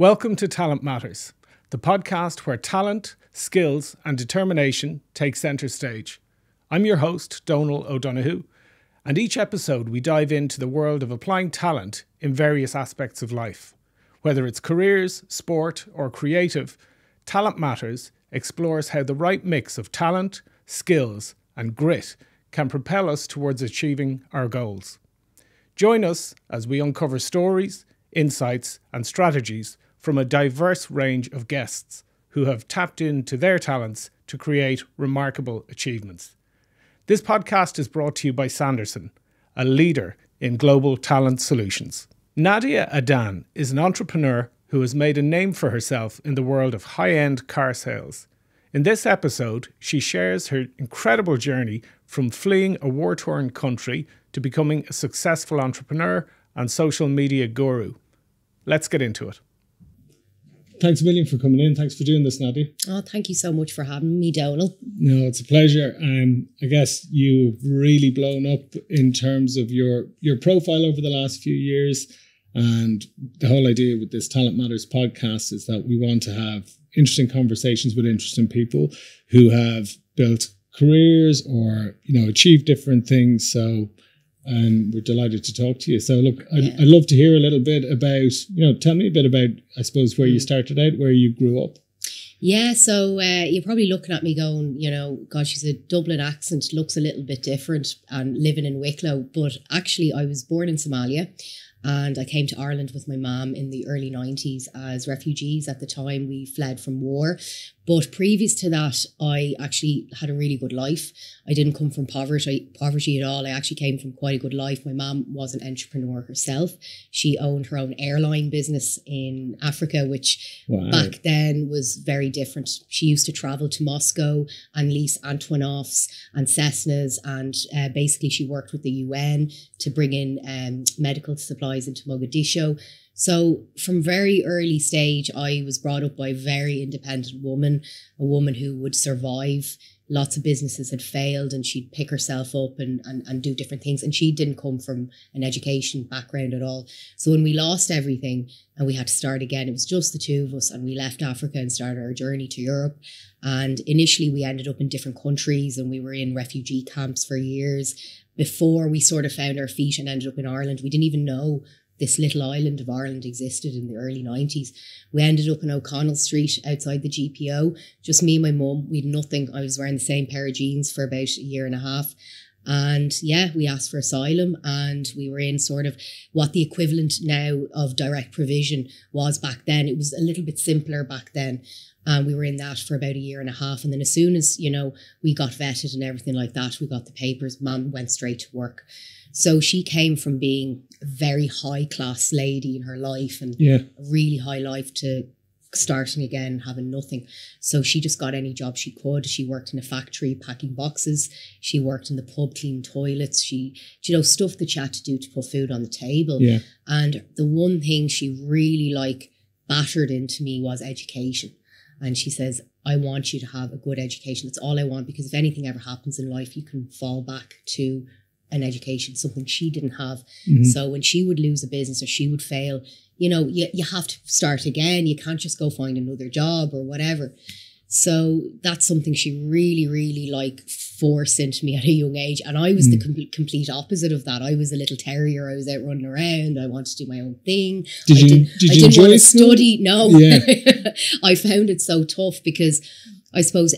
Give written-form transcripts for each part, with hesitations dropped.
Welcome to Talent Matters, the podcast where talent, skills and determination take centre stage. I'm your host, Donal O'Donoghue, and each episode we dive into the world of applying talent in various aspects of life. Whether it's careers, sport or creative, Talent Matters explores how the right mix of talent, skills and grit can propel us towards achieving our goals. Join us as we uncover stories, insights and strategies from a diverse range of guests who have tapped into their talents to create remarkable achievements. This podcast is brought to you by Sanderson, a leader in global talent solutions. Nadia Adan is an entrepreneur who has made a name for herself in the world of high-end car sales. In this episode, she shares her incredible journey from fleeing a war-torn country to becoming a successful entrepreneur and social media guru. Let's get into it. Thanks a million for coming in. Thanks for doing this, Nadia. Oh, thank you so much for having me, Donal. No, it's a pleasure. I guess you've really blown up in terms of your profile over the last few years. And the whole idea with this Talent Matters podcast is that we want to have interesting conversations with interesting people who have built careers or, achieved different things. So we're delighted to talk to you. So look, I'd love to hear a little bit about, tell me a bit about, I suppose, where you started out, where you grew up. Yeah, so you're probably looking at me going, God, she's a Dublin accent, looks a little bit different and living in Wicklow. But actually, I was born in Somalia and I came to Ireland with my mum in the early 90s as refugees. At the time, we fled from war. But previous to that, I actually had a really good life. I didn't come from poverty at all. I actually came from quite a good life. My mum was an entrepreneur herself. She owned her own airline business in Africa, which back then was very different. She used to travel to Moscow and lease Antonovs and Cessnas. And basically she worked with the UN to bring in medical supplies into Mogadishu. So from very early stage, I was brought up by a very independent woman, a woman who would survive. Lots of businesses had failed and she'd pick herself up and do different things. And she didn't come from an education background at all. So when we lost everything and we had to start again, it was just the two of us and we left Africa and started our journey to Europe. And initially we ended up in different countries and we were in refugee camps for years before we sort of found our feet and ended up in Ireland. We didn't even know this little island of Ireland existed in the early 90s. We ended up in O'Connell Street outside the GPO, just me and my mum. We had nothing. I was wearing the same pair of jeans for about a year and a half. And we asked for asylum and we were in sort of what the equivalent now of direct provision was back then. It was a little bit simpler back then. And we were in that for about a year and a half. And then as soon as, we got vetted and everything like that, we got the papers, Mum went straight to work. So she came from being a very high class lady in her life and a really high life to starting again, having nothing. So she just got any job she could. She worked in a factory packing boxes. She worked in the pub cleaning toilets. She, stuff that she had to do to put food on the table. Yeah. And the one thing she really battered into me was education. And she says, I want you to have a good education. That's all I want, because if anything ever happens in life, you can fall back to an education, something she didn't have. Mm-hmm. So when she would lose a business or she would fail, you have to start again. You can't just go find another job or whatever. So that's something she really, really forced into me at a young age. And I was the complete opposite of that. I was a little terrier. I was out running around. I wanted to do my own thing. Did you didn't enjoy want to school? study. No, yeah. I found it so tough because I suppose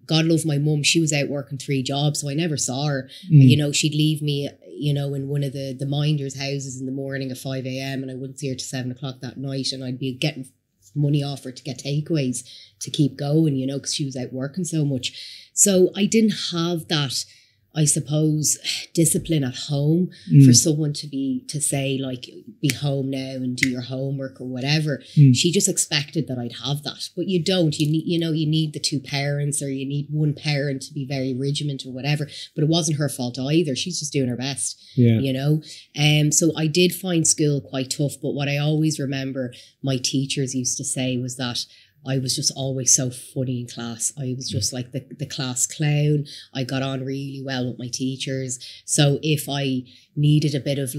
God love my mum, she was out working 3 jobs, so I never saw her. She'd leave me, in one of the minders' houses in the morning at 5 a.m. and I wouldn't see her till 7 o'clock that night, and I'd be getting money off her to get takeaways to keep going, because she was out working so much. So I didn't have that, I suppose, discipline at home for someone to say be home now and do your homework or whatever. She just expected that I'd have that, but you don't. You need, you need the 2 parents or you need one parent to be very regiment or whatever. But it wasn't her fault either. She's just doing her best, So I did find school quite tough. But what I always remember my teachers used to say was that I was just always so funny in class. I was just like the class clown. I got on really well with my teachers. So if I needed a bit of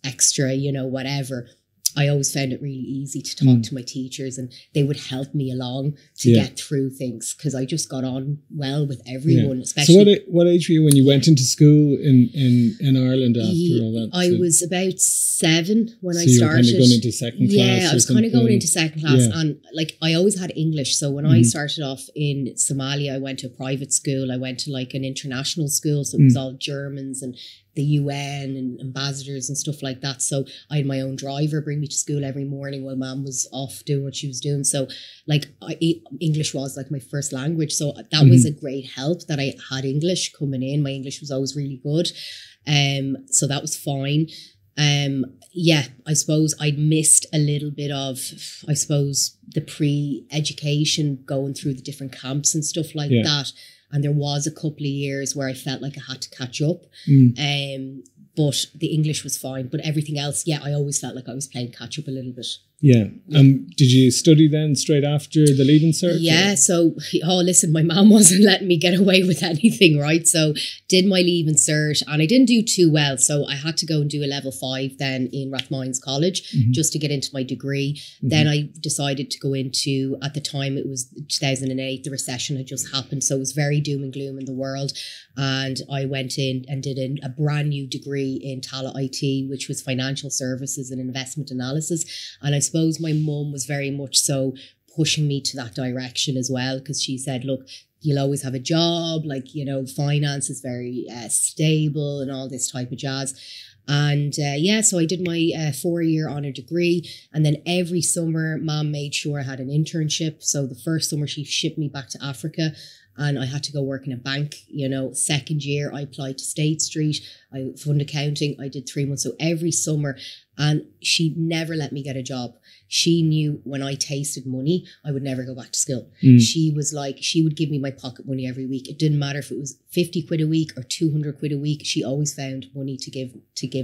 extra, whatever, I always found it really easy to talk to my teachers, and they would help me along to get through things, because I just got on well with everyone. Especially. So what age were you when you went into school in Ireland after all that? I was about 7 when I started. So you were kind of going into second class? Yeah, I was kind of going into second class, and like I always had English. So when I started off in Somalia, I went to a private school. I went to like an international school, so it was all Germans and the UN and ambassadors and stuff like that. So I had my own driver bring me to school every morning while Mum was off doing what she was doing. So like English was like my first language. So that was a great help that I had English coming in. My English was always really good. So that was fine. I suppose I'd missed a little bit of, I suppose, the pre-education, going through the different camps and stuff like that. And there was a couple of years where I felt like I had to catch up. But the English was fine. But everything else, I always felt like I was playing catch up a little bit. Yeah. Did you study then straight after the Leaving Cert? Yeah. So, listen, my mum wasn't letting me get away with anything, right? So did my Leaving Cert, and I didn't do too well. So I had to go and do a level 5 then in Rathmines College just to get into my degree. Then I decided to go into, at the time it was 2008, the recession had just happened. So it was very doom and gloom in the world. And I went in and did a brand new degree in Tala IT, which was financial services and investment analysis. And I suppose my mum was very much so pushing me to that direction as well, because she said, look, you'll always have a job, like, finance is very stable and all this type of jazz. And so I did my 4-year honour degree, and then every summer Mum made sure I had an internship. So the first summer she shipped me back to Africa, and I had to go work in a bank. Second year I applied to State Street, I fund accounting, I did 3 months. So every summer, and she never let me get a job. She knew when I tasted money, I would never go back to school. She was like, she would give me my pocket money every week. It didn't matter if it was 50 quid a week or 200 quid a week. She always found money to give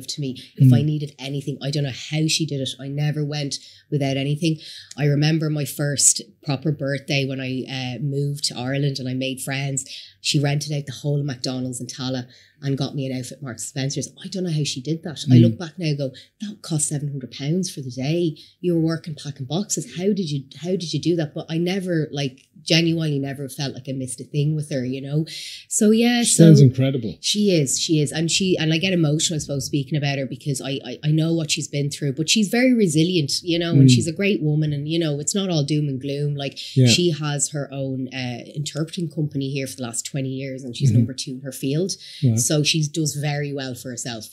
to me. If I needed anything, I don't know how she did it. I never went without anything. I remember my first proper birthday when I moved to Ireland and I made friends. She rented out the whole of McDonald's in Tala and got me an outfit at Marks & Spencer's. I don't know how she did that. I look back now and go, that cost £700 for the day. You were working packing boxes. How did you do that? But I never, genuinely never felt like I missed a thing with her, So she sounds incredible. She is. And I get emotional, I suppose, speaking about her, because I know what she's been through, but she's very resilient, and she's a great woman, and it's not all doom and gloom. She has her own interpreting company here for the last 20 years, and she's number 2 in her field. Wow. So she does very well for herself,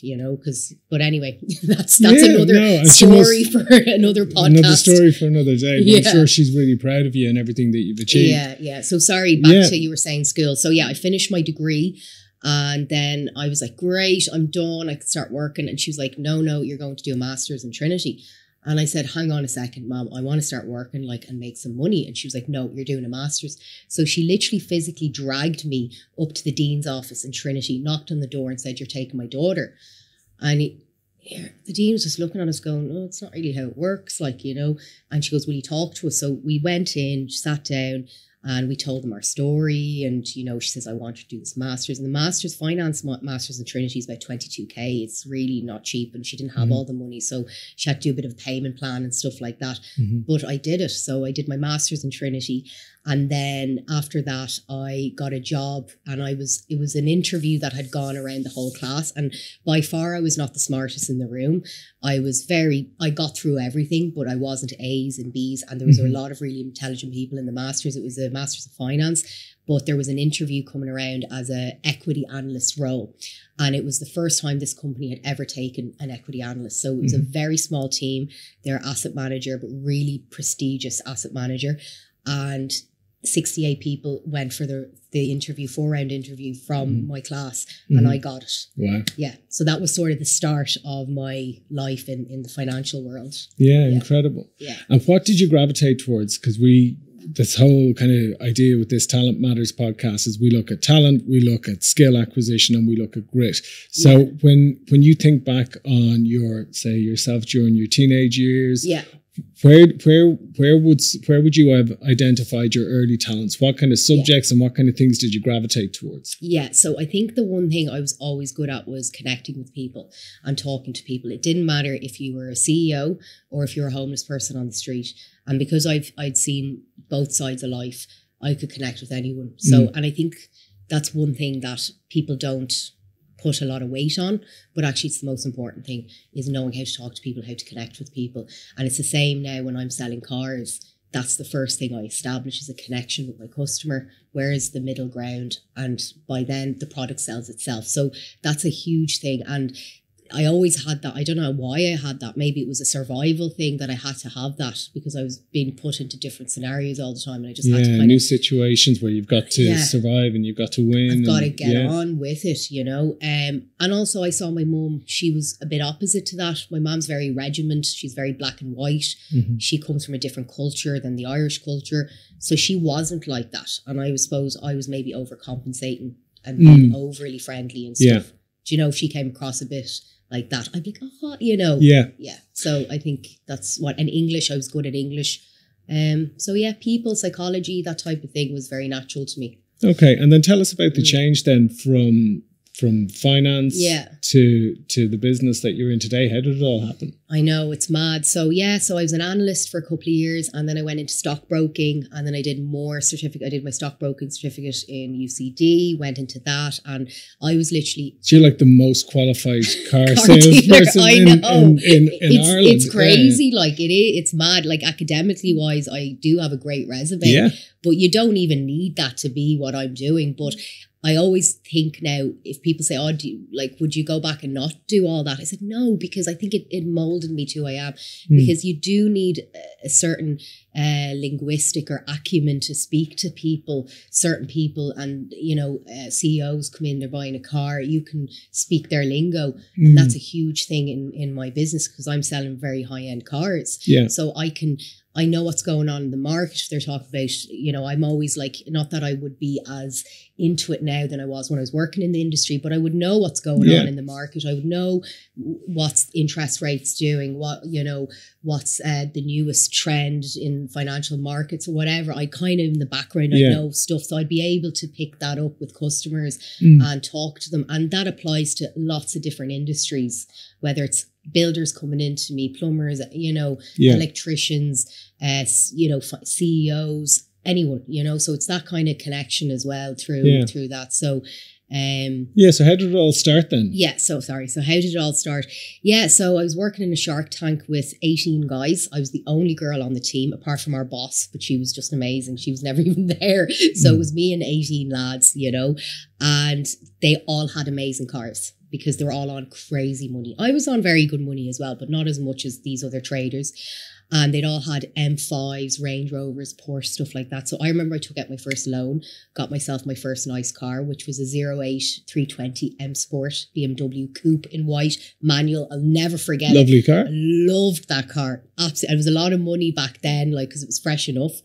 but anyway, that's another story for another podcast. Another story for another day. But I'm sure she's really proud of you and everything that you've achieved. Yeah. So sorry, back to you were saying school. So I finished my degree, and then I was like, great, I'm done, I could start working. And she was like, no, you're going to do a master's in Trinity. And I said, hang on a second, Mom, I want to start working and make some money. And she was like, no, you're doing a master's. So she literally physically dragged me up to the dean's office in Trinity, knocked on the door and said, you're taking my daughter. And the dean was just looking at us going, oh, it's not really how it works, And she goes, will you talk to us? So we went in, sat down, and we told them our story. And, she says, I want to do this master's. And the master's, finance master's in Trinity is about 22k. It's really not cheap. And she didn't have all the money. So she had to do a bit of a payment plan and stuff like that. But I did it. So I did my master's in Trinity. And then after that, I got a job, and it was an interview that had gone around the whole class. And by far, I was not the smartest in the room. I got through everything, but I wasn't A's and B's. And there was a lot of really intelligent people in the master's. It was a master's of finance, but there was an interview coming around as an equity analyst role. And it was the first time this company had ever taken an equity analyst. So it was a very small team. They're asset manager, but really prestigious asset manager. And 68 people went for the interview, 4-round interview from my class, and I got it. Wow. Yeah. So that was sort of the start of my life in the financial world. Yeah, incredible. Yeah. And what did you gravitate towards? Because this whole kind of idea with this Talent Matters podcast is we look at talent, we look at skill acquisition, and we look at grit. So when you think back on yourself during your teenage years, Where would you have identified your early talents? What kind of subjects and what kind of things did you gravitate towards? Yeah, so I think the one thing I was always good at was connecting with people and talking to people. It didn't matter if you were a CEO or if you were a homeless person on the street. And because I'd seen both sides of life, I could connect with anyone. So, and I think that's one thing that people don't put a lot of weight on, but actually it's the most important thing, is knowing how to talk to people, how to connect with people. And it's the same now when I'm selling cars. That's the first thing I establish, is a connection with my customer. Where is the middle ground? And by then the product sells itself. So that's a huge thing. And I always had that. I don't know why I had that. Maybe it was a survival thing that I had to have that, because I was being put into different scenarios all the time, and I just had to new situations where you've got to survive and you've got to win. I've got to get on with it, you know. And also I saw my mum, she was a bit opposite to that. My mum's very regiment. She's very black and white. She comes from a different culture than the Irish culture. So she wasn't like that. And I suppose I was maybe overcompensating and being overly friendly and stuff. Do you know, if she came across a bit like that, I'd be like, oh, you know. Yeah. So I think that's what, and English, I was good at English. So yeah, people, psychology, that type of thing was very natural to me. Okay. And then tell us about the change then from finance to the business that you're in today. How did it all happen? I know, it's mad. So I was an analyst for a couple of years, and then I went into stockbroking, and then I did I did my stockbroking certificate in UCD, went into that, and I was literally... So you're like the most qualified car salesperson in Ireland. It's crazy, like it's mad. Like academically wise, I do have a great resume, but you don't even need that to be what I'm doing. But I always think now, if people say, oh, would you go back and not do all that? I said, no, because I think it molded me to who I am. Because you do need a certain linguistic or acumen to speak to people, certain people. And, you know, CEOs come in, they're buying a car, you can speak their lingo. And that's a huge thing in my business, because I'm selling very high-end cars. So I know what's going on in the market. They're talking about, you know, I'm always like, not that I would be as into it now than I was when I was working in the industry, but I would know what's going on in the market. I would know what's interest rates doing, what's the newest trend in financial markets or whatever. I kind of, in the background, I know stuff. So I'd be able to pick that up with customers and talk to them. And that applies to lots of different industries, whether it's builders coming into me, plumbers, you know, electricians, CEOs, anyone, you know. So it's that kind of connection as well through that. So so how did it all start then? So how did it all start? So I was working in a Shark Tank with 18 guys. I was the only girl on the team apart from our boss, but she was just amazing. She was never even there. So it was me and 18 lads, you know, and they all had amazing cars, because they were all on crazy money. I was on very good money as well, but not as much as these other traders. And they'd all had M5s, Range Rovers, Porsche, stuff like that. So I remember I took out my first loan, got myself my first nice car, which was a 08 320 M Sport BMW Coupe in white, manual. I'll never forget it. Lovely car. I loved that car. Absolutely. It was a lot of money back then, like, because it was fresh enough.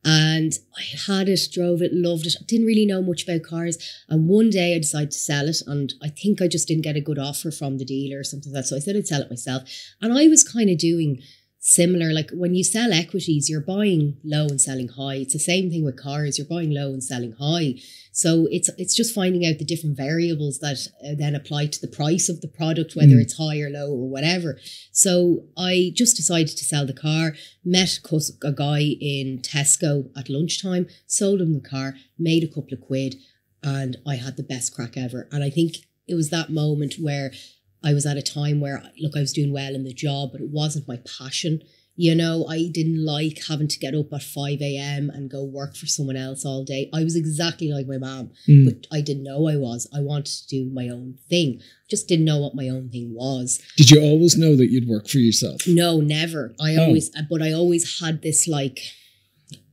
And I had it, drove it, loved it. I didn't really know much about cars. And one day I decided to sell it. And I think I just didn't get a good offer from the dealer or something like that. So I said I'd sell it myself. And I was kind of doing similar, like when you sell equities, you're buying low and selling high. It's the same thing with cars. You're buying low and selling high. So it's just finding out the different variables that then apply to the price of the product, whether it's high or low or whatever. So I just decided to sell the car, met a guy in Tesco at lunchtime, sold him the car, made a couple of quid, and I had the best crack ever. And I think it was that moment where I was at a time where, look, I was doing well in the job, but it wasn't my passion. You know, I didn't like having to get up at 5 a.m. and go work for someone else all day. I was exactly like my mom, but I didn't know I was. I wanted to do my own thing. Just didn't know what my own thing was. Did you always know that you'd work for yourself? No, never. I always had this like,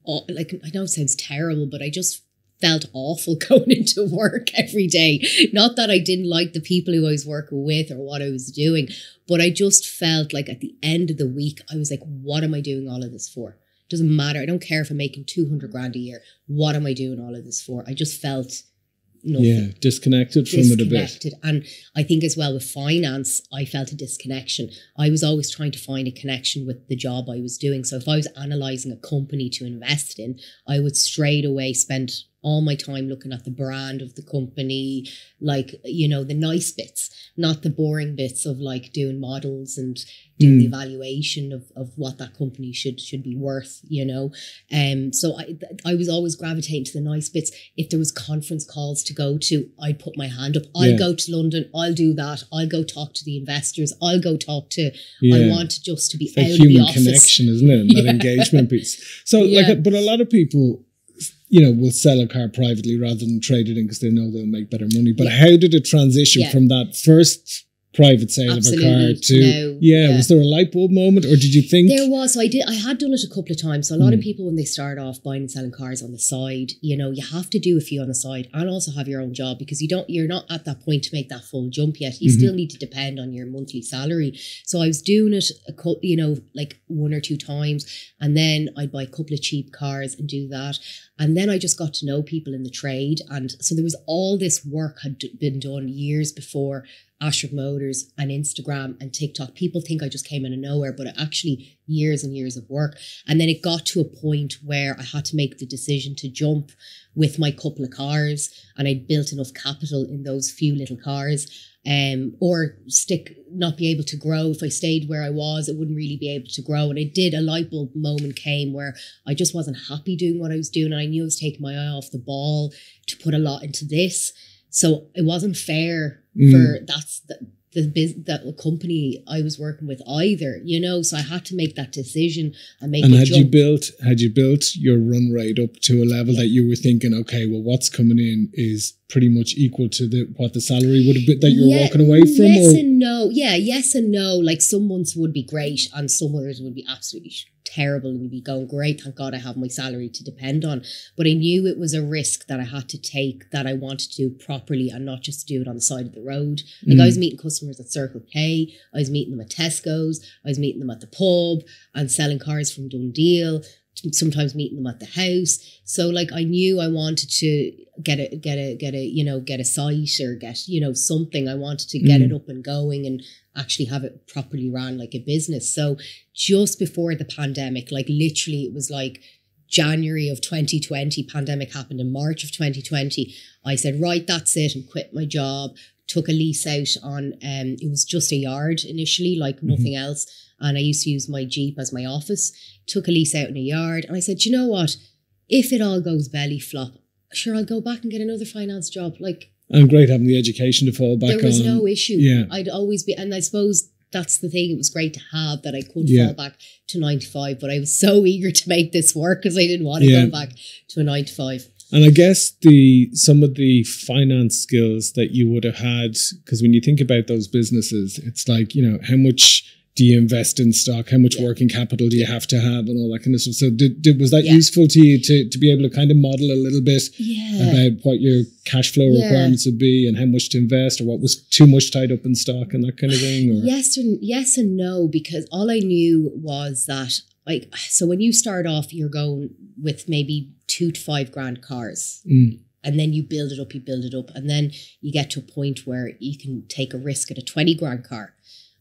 I know it sounds terrible, but I just felt awful going into work every day. Not that I didn't like the people who I was working with or what I was doing, but I just felt like at the end of the week, I was like, what am I doing all of this for? It doesn't matter. I don't care if I'm making 200 grand a year. What am I doing all of this for? I just felt nothing. Yeah, disconnected from it a bit. And I think as well with finance, I felt a disconnection. I was always trying to find a connection with the job I was doing. So if I was analysing a company to invest in, I would straight away spend all my time looking at the brand of the company, like, you know, the nice bits, not the boring bits of like doing models and doing the evaluation of what that company should be worth, you know. So I was always gravitating to the nice bits. If there was conference calls to go to, I'd put my hand up. I'll go to London. I'll do that. I'll go talk to the investors. I'll go talk to, I want just to be out of the office. Human connection, isn't it? That engagement piece. So like, but a lot of people, you know, will sell a car privately rather than trade it in because they know they'll make better money. But how did it transition from that first private sale of a car to was there a light bulb moment, or did you think there was? So I had done it a couple of times. So a lot of people, when they start off buying and selling cars on the side, you know, you have to do a few on the side and also have your own job, because you're not at that point to make that full jump yet. You still need to depend on your monthly salary. So I was doing it you know, like 1 or 2 times, and then I'd buy a couple of cheap cars and do that. And then I just got to know people in the trade. And so there was all this work had been done years before Ashford Motors and Instagram and TikTok. People think I just came out of nowhere, but actually years and years of work. And then it got to a point where I had to make the decision to jump with my couple of cars, and I'd built enough capital in those few little cars, or not be able to grow. If I stayed where I was, it wouldn't really be able to grow. And it did. A light bulb moment came where I just wasn't happy doing what I was doing. And I knew I was taking my eye off the ball to put a lot into this. So it wasn't fair for the company I was working with either, you know. So I had to make that decision and make and a had jump. you built your run rate up to a level that you were thinking, okay, well, what's coming in is pretty much equal to what the salary would have been that you were walking away from? Yes and no. Yeah, yes and no. Like some months would be great and some others would be absolutely terrible, and you'd be going, great, thank God I have my salary to depend on. But I knew it was a risk that I had to take, that I wanted to do properly and not just do it on the side of the road. Like I was meeting customers at Circle K, I was meeting them at Tesco's, I was meeting them at the pub and selling cars from Dundee, sometimes meeting them at the house. So like I knew I wanted to get a site or get, you know, something. I wanted to get it up and going and actually have it properly run like a business. So just before the pandemic, like literally it was like January of 2020, pandemic happened in March of 2020. I said, right, that's it. And quit my job, took a lease out on, it was just a yard initially, like nothing else. And I used to use my Jeep as my office, took a lease out in a yard. And I said, you know what, if it all goes belly flop, sure, I'll go back and get another finance job. Like, and great having the education to fall back on. There was no issue. Yeah. I'd always be, and I suppose that's the thing. It was great to have that I could fall back to 9 to 5, but I was so eager to make this work because I didn't want to go back to a 9 to 5. And I guess some of the finance skills that you would have had, because when you think about those businesses, it's like, you know, how much do you invest in stock? How much working capital do you have to have and all that kind of stuff? So was that useful to you to be able to kind of model a little bit about what your cash flow requirements would be and how much to invest, or what was too much tied up in stock and that kind of thing? Or? Yes and no, because all I knew was that, like, so when you start off, you're going with maybe 2 to 5 grand cars. And then you build it up, and then you get to a point where you can take a risk at a 20 grand car.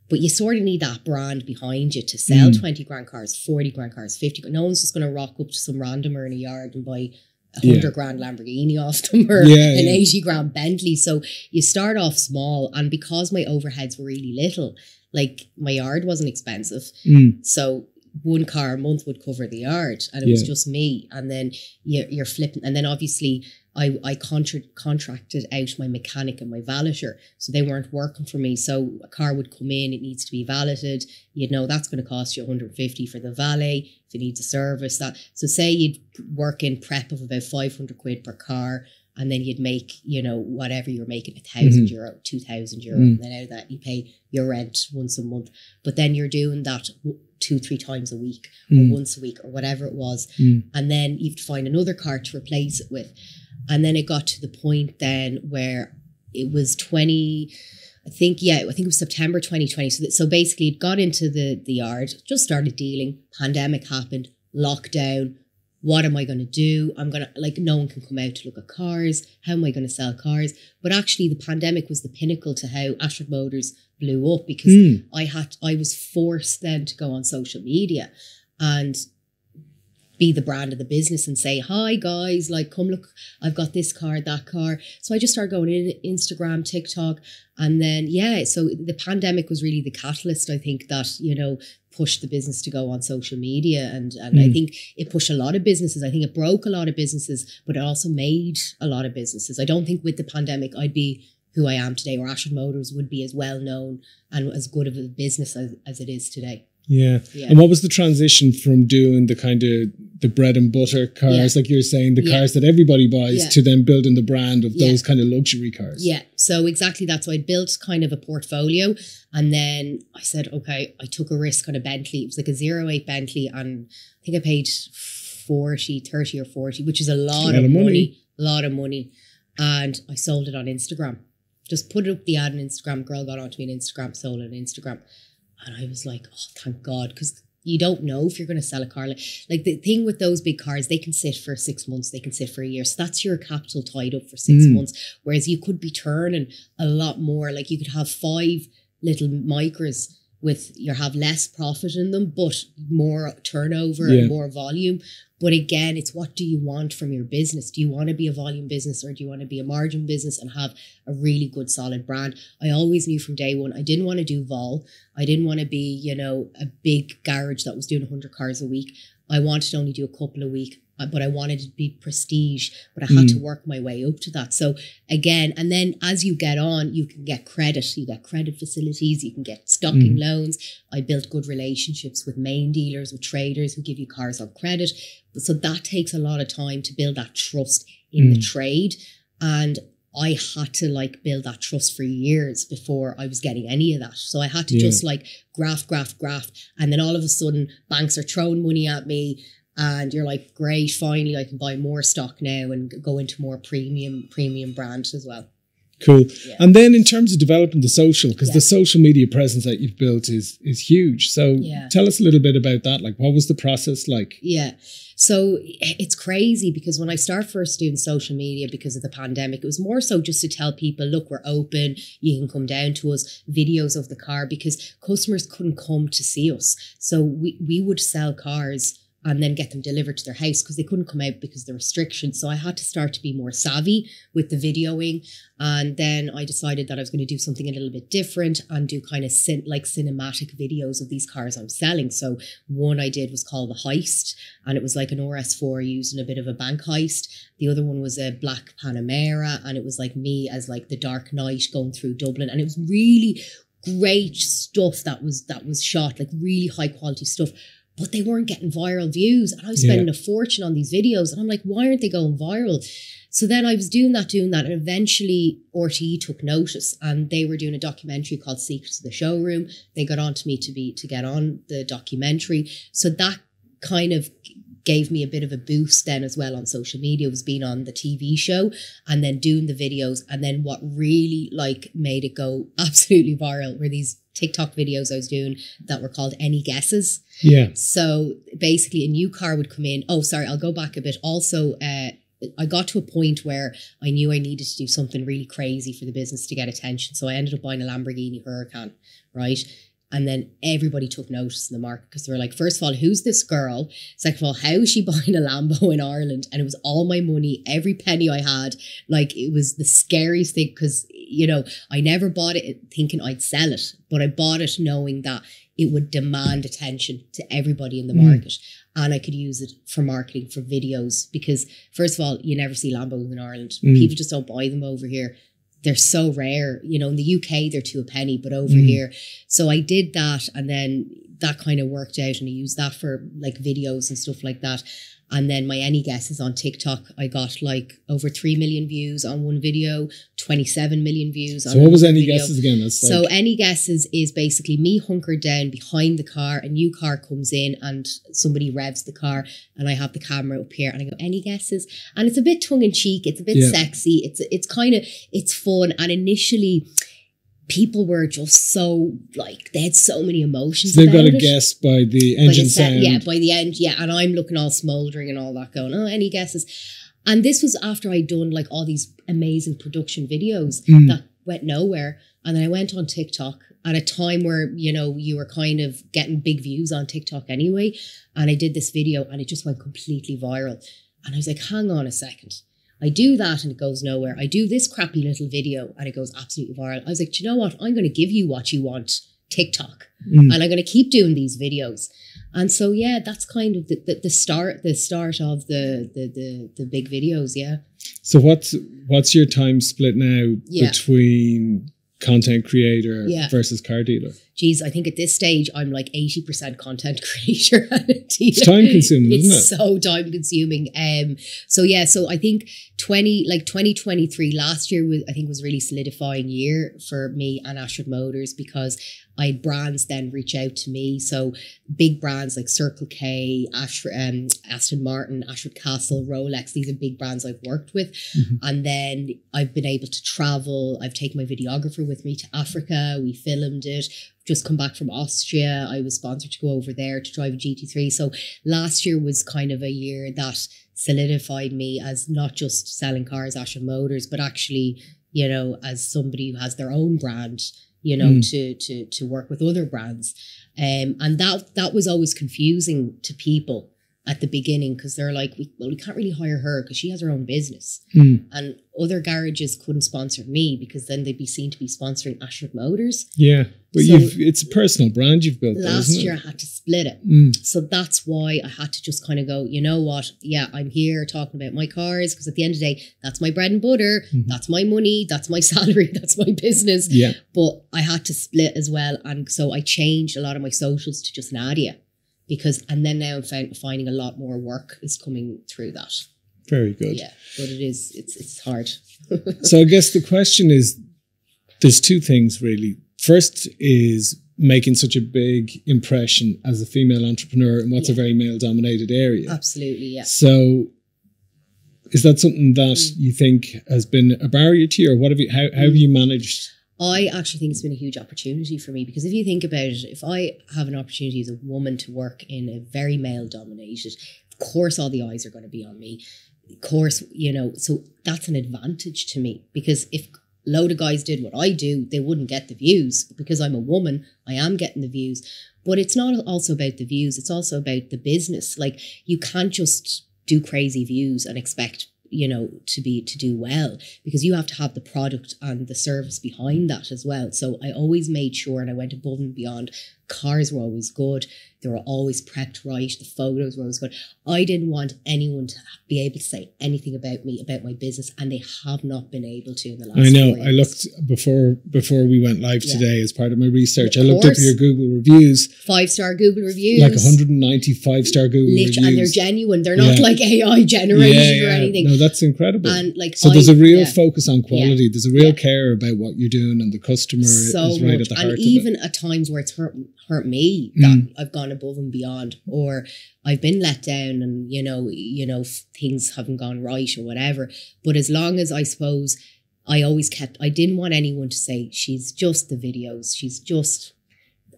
But you sort of need that brand behind you to sell 20 grand cars, 40 grand cars, 50 grand. No one's just going to rock up to some randomer in a yard and buy a 100 grand Lamborghini off them or an 80 grand Bentley. So you start off small, and because my overheads were really little, like my yard wasn't expensive. So 1 car a month would cover the yard, and it was just me. And then you're flipping, and then obviously I contracted out my mechanic and my valeter, so they weren't working for me. So a car would come in, it needs to be valeted. You'd know that's going to cost you 150 for the valet. If it needs a service, that. So say you'd work in prep of about 500 quid per car, and then you'd make, you know, whatever you're making, €1,000, €2,000, and then out of that you pay your rent once a month. But then you're doing that 2-3 times a week, or once a week, or whatever it was, and then you have to find another car to replace it with. And then it got to the point then where it was I think it was September 2020. So basically it got into the yard, just started dealing, pandemic happened, lockdown, what am I going to do? I'm going to, like, no one can come out to look at cars. How am I going to sell cars? But actually the pandemic was the pinnacle to how Ashford Motors blew up, because I was forced then to go on social media and be the brand of the business and say, hi guys, like, come look, I've got this car, that car. So I just started going in Instagram, TikTok. And then, so the pandemic was really the catalyst, I think, that, you know, pushed the business to go on social media. And I think it pushed a lot of businesses. I think it broke a lot of businesses, but it also made a lot of businesses. I don't think with the pandemic I'd be who I am today, or Ashford Motors would be as well known and as good of a business as it is today. Yeah. And what was the transition from doing the kind of the bread and butter cars, like you're saying, the cars that everybody buys, to then building the brand of those kind of luxury cars? Yeah. So exactly that. So I built kind of a portfolio, and then I said, okay, I took a risk on a Bentley. It was like a 08 Bentley, and I think I paid 30 or 40, which is a lot of money. A lot of money. And I sold it on Instagram. Just put up the ad on Instagram. Girl got onto me on Instagram, sold it on Instagram. And I was like, oh, thank God, because you don't know if you're going to sell a car. Like the thing with those big cars, they can sit for 6 months, they can sit for a year. So that's your capital tied up for 6 months. Whereas you could be turning a lot more. Like you could have 5 little micros you have less profit in them, but more turnover and more volume. But again, it's what do you want from your business? Do you want to be a volume business, or do you want to be a margin business and have a really good solid brand? I always knew from day one, I didn't want to do vol. I didn't want to be, you know, a big garage that was doing 100 cars a week. I wanted to only do a couple a week, but I wanted it to be prestige, but I had to work my way up to that. So again, and then as you get on, you can get credit. You get credit facilities, you can get stocking loans. I built good relationships with main dealers, with traders who give you cars on credit. So that takes a lot of time to build that trust in the trade. And I had to like build that trust for years before I was getting any of that. So I had to just like graft. And then all of a sudden banks are throwing money at me. And you're like, great, finally I can buy more stock now and go into more premium brands as well. Cool. Yeah. And then in terms of developing the social, because the social media presence that you've built is huge. So tell us a little bit about that. Like, what was the process like? Yeah. So it's crazy, because when I started first doing social media because of the pandemic, it was more so just to tell people, look, we're open. You can come down to us, videos of the car, because customers couldn't come to see us. So we would sell cars and then get them delivered to their house because they couldn't come out because of the restrictions. So I had to start to be more savvy with the videoing. And then I decided that I was going to do something a little bit different and do kind of cinematic videos of these cars I'm selling. So one I did was called The Heist, and it was like an RS4 using a bit of a bank heist. The other one was a black Panamera, and it was like me as like the Dark Knight going through Dublin. And it was really great stuff that was shot, like really high quality stuff. But they weren't getting viral views. And I was spending a fortune on these videos. And I'm like, why aren't they going viral? So then I was doing that. And eventually RTE took notice, and they were doing a documentary called Secrets of the Showroom. They got on to me to get on the documentary. So that kind of gave me a bit of a boost then as well on social media, was being on the TV show and then doing the videos. And then what really like made it go absolutely viral were these TikTok videos I was doing that were called Any Guesses. Yeah. So basically a new car would come in. Oh, sorry, I'll go back a bit. Also, I got to a point where I knew I needed to do something really crazy for the business to get attention. So I ended up buying a Lamborghini Huracan, right? And then everybody took notice in the market because they were like, first of all, who's this girl? Second of all, how is she buying a Lambo in Ireland? And it was all my money, every penny I had. Like, it was the scariest thing because, you know, I never bought it thinking I'd sell it, but I bought it knowing that it would demand attention to everybody in the market. And I could use it for marketing, for videos, because first of all, you never see Lambos in Ireland. People just don't buy them over here. They're so rare, you know, in the UK, they're 2 a penny, but over here. So I did that, and then that kind of worked out, and I used that for like videos and stuff like that. And then my Any Guesses on TikTok, I got like over 3 million views on one video, 27 million views on So what was Any video. Guesses again? That's So Any Guesses is basically me hunkered down behind the car. A new car comes in and somebody revs the car, and I have the camera up here and I go, Any Guesses? And it's a bit tongue in cheek. It's a bit sexy. It's kind of, it's fun. And initially people were just so, like, they had so many emotions. So they've got about a it. guess by the engine sound. Yeah, by the end, yeah. And I'm looking all smouldering and all that going, oh, any guesses? And this was after I'd done like all these amazing production videos that went nowhere. And then I went on TikTok at a time where, you know, you were kind of getting big views on TikTok anyway. And I did this video and it just went completely viral. And I was like, hang on a second. I do that and it goes nowhere. I do this crappy little video and it goes absolutely viral. I was like, do you know what? I'm going to give you what you want, TikTok. And I'm going to keep doing these videos. And so, yeah, that's kind of the start of the big videos. Yeah. So what's your time split now between content creator versus car dealer? Geez, I think at this stage I'm like 80% content creator. It's time consuming, isn't it? It's so time consuming. So I think 2023 last year was really solidifying year for me and Ashford Motors, because I had brands then reach out to me. So big brands like Circle K, Aston Martin, Ashford Castle, Rolex. These are big brands I've worked with. And then I've been able to travel. I've taken my videographer with me to Africa. We filmed it. Just come back from Austria. I was sponsored to go over there to drive a GT3. So last year was kind of a year that solidified me as not just selling cars, Ashford Motors, but actually, you know, as somebody who has their own brand, you know, to work with other brands. And that was always confusing to people at the beginning, because they're like, we can't really hire her because she has her own business. And other garages couldn't sponsor me because then they'd be seen to be sponsoring Ashford Motors. Yeah. But so it's a personal brand you've built. Last year I had to split it. So that's why I had to just kind of go, you know what? Yeah, I'm here talking about my cars, because at the end of the day, that's my bread and butter. That's my money. That's my salary. That's my business. Yeah. But I had to split as well. And so I changed a lot of my socials to just Nadia. And then now I'm finding a lot more work is coming through that. Very good. Yeah, but it's hard. So I guess the question is, there's two things really. First is making such a big impression as a female entrepreneur in what's a very male-dominated area. Absolutely, yeah. So is that something that you think has been a barrier to you, or what have you? How have you managed? I actually think it's been a huge opportunity for me, because if you think about it, if I have an opportunity as a woman to work in a very male-dominated, of course all the eyes are going to be on me. Of course, you know, so that's an advantage to me, because if a load of guys did what I do, they wouldn't get the views. But because I'm a woman, I am getting the views. But it's not also about the views, it's also about the business. Like, you can't just do crazy views and expect, you know, to do well, because you have to have the product and the service behind that as well. So I always made sure, and I went above and beyond. Cars were always good. They were always prepped right. The photos were always good. I didn't want anyone to be able to say anything about me, about my business, and they have not been able to in the last 4 years. I looked before we went live today as part of my research. I looked up your Google reviews. 5-star Google reviews. Like 190 5-star Google reviews. And they're genuine. They're not like AI generated or anything. No, that's incredible. And like, so there's a real focus on quality. There's a real care about what you're doing, and the customer is right at the heart of it. And even at times where it's hurt me, that I've gone above and beyond, or I've been let down, and you know things haven't gone right or whatever. But as long as, I suppose, I didn't want anyone to say she's just the videos, she's just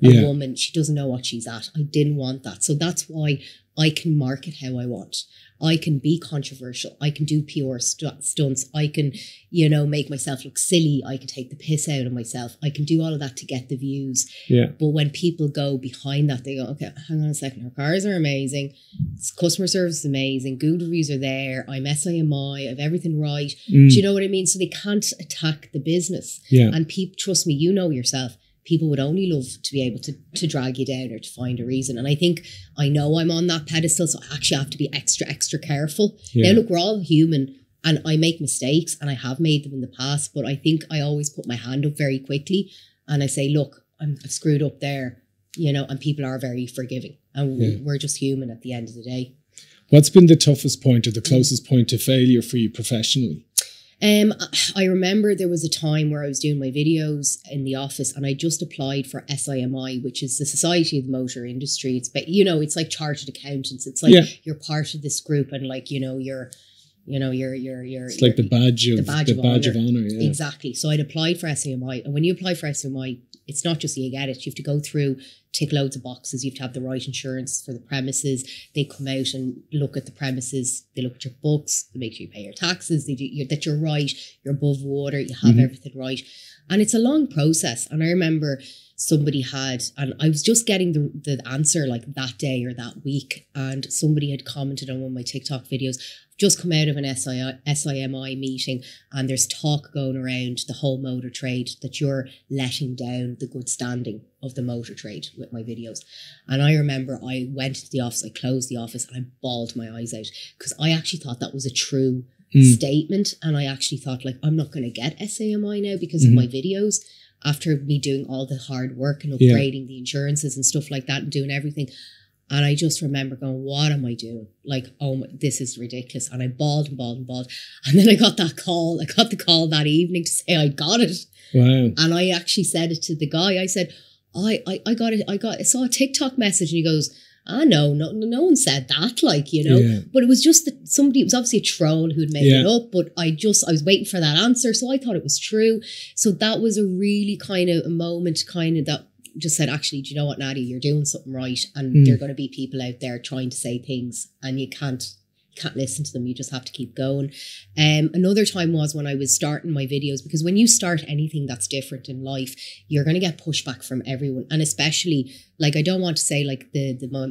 a woman, she doesn't know what she's at. I didn't want that. So that's why I can market how I want. I can be controversial. I can do PR stunts. I can, you know, make myself look silly. I can take the piss out of myself. I can do all of that to get the views. Yeah. But when people go behind that, they go, okay, hang on a second. Her cars are amazing. Customer service is amazing. Google reviews are there. I'm SIMI. I have everything right. Do you know what I mean? So they can't attack the business. Yeah. And people, trust me, you know yourself. People would only love to be able to drag you down or to find a reason. And I know I'm on that pedestal, so I actually have to be extra careful. Yeah. Now, look, we're all human, and I make mistakes, and I have made them in the past, but I think I always put my hand up very quickly, and I say, look, I've screwed up there, you know, and people are very forgiving, and we're just human at the end of the day. What's been the toughest point or the closest point to failure for you professionally? I remember there was a time where I was doing my videos in the office, and I just applied for SIMI, which is the Society of the Motor Industry. It's, you know, it's like chartered accountants. It's like you're part of this group, and like, you know, you're You know, it's like the badge of honor. Yeah. Exactly. So I'd applied for SAMI, and when you apply for SAMI, it's not just you get it. You have to go through, tick loads of boxes. You have to have the right insurance for the premises. They come out and look at the premises. They look at your books. They make sure you pay your taxes. They do that you're right. You're above water. You have everything right. And it's a long process. And I remember somebody had, and I was just getting the answer like that day or that week. And somebody had commented on one of my TikTok videos, just come out of an SIMI meeting, and there's talk going around the whole motor trade that you're letting down the good standing of the motor trade with my videos. And I remember I went to the office, I closed the office, and I bawled my eyes out because I actually thought that was a true statement. And I actually thought, like, I'm not going to get SAMI now because of my videos, after me doing all the hard work and upgrading the insurances and stuff like that and doing everything. And I just remember going, what am I doing? Like, oh, this is ridiculous. And I bawled and bawled and bawled. And then I got that call. I got the call that evening to say I got it. Wow. And I actually said it to the guy. I said, I got it. I saw a TikTok message. And he goes, no one said that, like, you know. Yeah. But it was just that somebody, it was obviously a troll who'd made it up. But I was waiting for that answer. So I thought it was true. So that was a really kind of a moment kind of that just said, actually, do you know what, Nadia, you're doing something right, and there are going to be people out there trying to say things, and you can't listen to them. You just have to keep going. Another time was when I was starting my videos, because when you start anything that's different in life, you're going to get pushback from everyone, and especially, like, I don't want to say like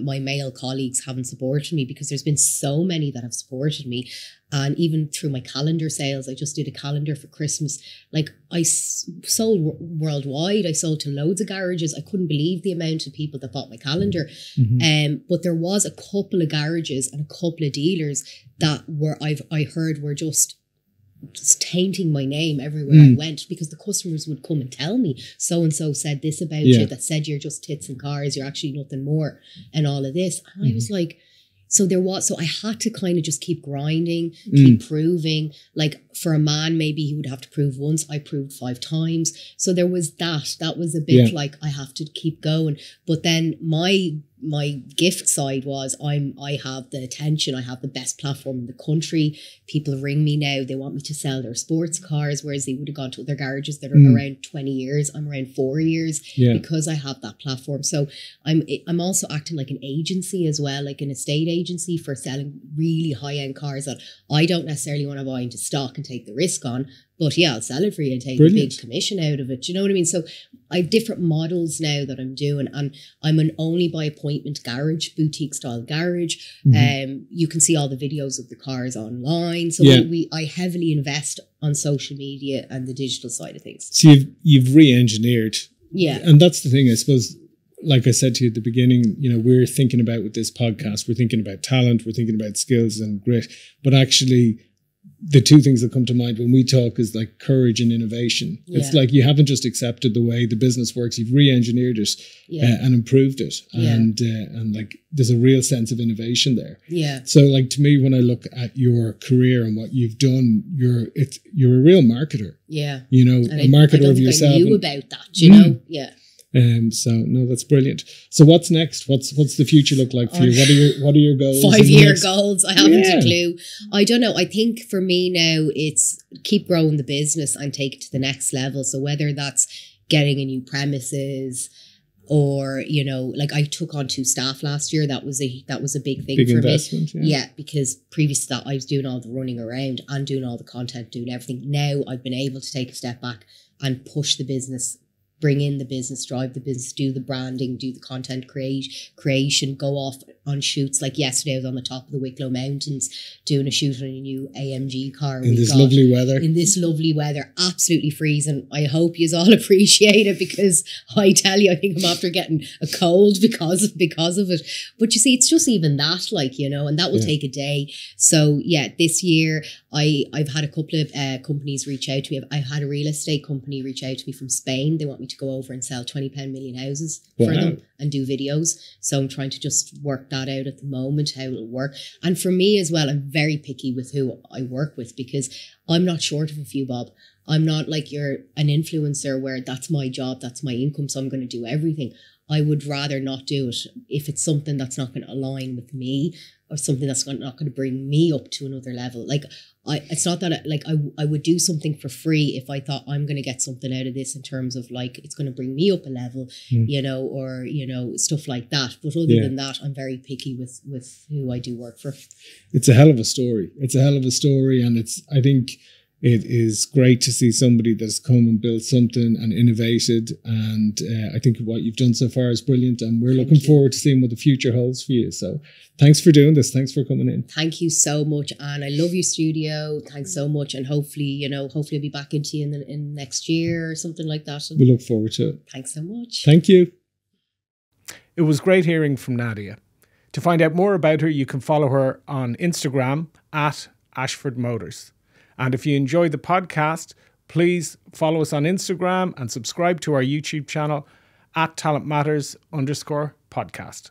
my male colleagues haven't supported me, because there's been so many that have supported me. And even through my calendar sales, I just did a calendar for Christmas. Like, I sold worldwide. I sold to loads of garages. I couldn't believe the amount of people that bought my calendar. But there was a couple of garages and a couple of dealers that I heard were just tainting my name everywhere I went, because the customers would come and tell me, so-and-so said this about you, that said you're just tits and cars, you're actually nothing more, and all of this. And I was like, so I had to kind of just keep grinding, keep proving. Like, for a man, maybe he would have to prove once. I proved 5 times. So there was that was a bit like, I have to keep going. But then my gift side was I have the attention. I have the best platform in the country. People ring me now. They want me to sell their sports cars, whereas they would have gone to other garages that are around 20 years. I'm around 4 years because I have that platform. So I'm also acting like an agency as well, like an estate agency for selling really high-end cars that I don't necessarily want to buy into stock and take the risk on. But yeah, I'll sell it for you and take a big commission out of it. Do you know what I mean? So I have different models now that I'm doing, and I'm an only by appointment garage, boutique style garage. You can see all the videos of the cars online. So I heavily invest on social media and the digital side of things. So you've re-engineered. Yeah. And that's the thing, I suppose. Like I said to you at the beginning, you know, we're thinking about with this podcast, we're thinking about talent, we're thinking about skills and grit, but actually the two things that come to mind when we talk is like courage and innovation. It's like you haven't just accepted the way the business works, you've re-engineered it and improved it. And like there's a real sense of innovation there. Yeah. So like to me, when I look at your career and what you've done, you're a real marketer. Yeah. You know, and a marketer of yourself. I knew about that, you know? Yeah. So no, that's brilliant. So what's next? What's the future look like for you? What are your goals? 5-year goals. I haven't a clue. I don't know. I think for me now, it's keep growing the business and take it to the next level. So whether that's getting a new premises, or, you know, like I took on 2 staff last year. That was a big thing for investment, me. Yeah, because previous to that, I was doing all the running around and doing all the content, doing everything. Now I've been able to take a step back and push the business, bring in the business, drive the business, do the branding, do the content creation, go off on shoots. Like yesterday, I was on the top of the Wicklow Mountains doing a shoot on a new AMG car. In this lovely weather. In this lovely weather, absolutely freezing. I hope you all appreciate it, because I tell you, I think I'm after getting a cold because of it. But you see, it's just even that, like, you know, and that will take a day. So yeah, this year I've had a couple of companies reach out to me. I've had a real estate company reach out to me from Spain. They want me to go over and sell £20 million houses for them and do videos. So I'm trying to just work that out at the moment, how it'll work. And for me as well, I'm very picky with who I work with, because I'm not short of a few bob. I'm not like you're an influencer where that's my job, that's my income, so I'm going to do everything. I would rather not do it if it's something that's not going to align with me or something that's not going to bring me up to another level. Like, it's not that I would do something for free if I thought I'm going to get something out of this in terms of like it's going to bring me up a level, you know, or, you know, stuff like that. But other than that, I'm very picky with who I do work for. It's a hell of a story. It's a hell of a story. And I think it is great to see somebody that's come and built something and innovated. And I think what you've done so far is brilliant. And we're looking forward to seeing what the future holds for you. So thanks for doing this. Thanks for coming in. Thank you so much. And I love your studio. Thanks so much. And hopefully, you know, I'll be back into you in next year or something like that. And we look forward to it. Thanks so much. Thank you. It was great hearing from Nadia. To find out more about her, you can follow her on Instagram at Ashford Motors. And if you enjoy the podcast, please follow us on Instagram and subscribe to our YouTube channel at talentmatters_podcast.